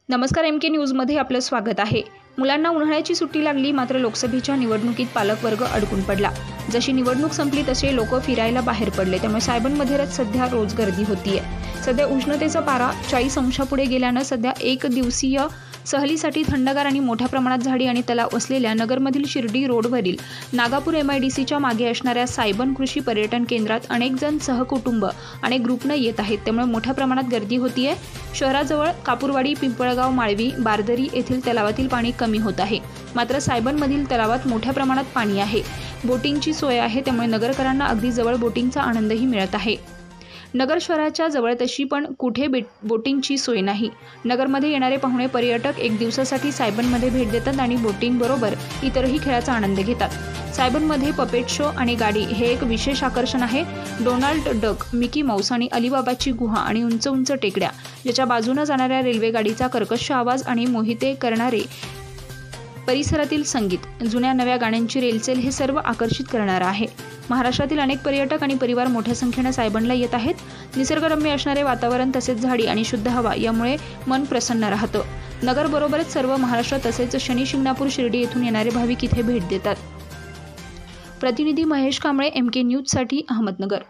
नमस्कार, MK न्यूजमध्ये आपलं स्वागत आहे। मुलांना उन्हाळ्याची सुट्टी लागली, मात्र लोकसभेच्या निवडणुकीत पालकवर्ग अडकून पडला। जशी निवडणूक संपली तसे लोक फिरायला बाहेर पडले, त्यामुळे सायबनमध्ये सध्या रोज गर्दी होतीये। सध्या उष्णतेचा पारा 40 अंशापुढे गेल्यानं सध्या एक दिवसीय सहलीसाठी थंडगार आणि मोठ्या प्रमाणात झाडी आणि तलाव असलेल्या नगरमधील शिर्डी रोडवरील नागापूर MIDCच्या मागे असणाऱ्या सायबन कृषी पर्यटन केंद्रात अनेक जण सहकुटुंब आणि ग्रुपनं येत आहेत, त्यामुळे मोठ्या प्रमाणात गर्दी होतीये। शहराजवळ कापूरवाडी, पिंपळगाव, माळवी, बारदरी येथील तलावातील पाणी कमी होत आहे, मात्र सायबनमधील तलावात मोठ्या प्रमाणात पाणी आहे। बोटिंगची सोय आहे, त्यामुळे नगरकरांना अगदी जवळ बोटिंगचा आनंदही मिळत आहे। नगर शहराच्या जवळ तशी पण कुठे बोटिंगची सोय नाही। नगरमध्ये येणारे पाहुणे पर्यटक एक दिवसासाठी सायबनमध्ये भेट देतात आणि बोटिंग बरोबर इतरही खेळाचा आनंद घेतात। सायबनमध्ये पपेट शो आणि गाडी हे एक विशेष आकर्षण आहे। डोनाल्ड डक, मिकी माऊस आणि अलिबाबाची गुहा आणि उंच उंच टेकड्या, ज्याच्या बाजूने जाणाऱ्या रेल्वे गाडीचा कर्कश आवाज आणि मोहिते करणारे परिसरातील संगीत, जुन्या नव्या गाण्यांची रेलचेल हे सर्व आकर्षित करणारं आहे। महाराष्ट्रातील अनेक पर्यटक आणि परिवार मोठ्या संख्येने सायबनला येत आहेत। निसर्गरम्य असणारे वातावरण तसेच झाडी आणि शुद्ध हवा यामुळे मन प्रसन्न राहतं। नगरबरोबरच सर्व महाराष्ट्र तसेच शनी शिंगणापूर, शिर्डी येथून येणारे भाविक इथे भेट देतात। प्रतिनिधी महेश कांबळे, MK न्यूजसाठी अहमदनगर।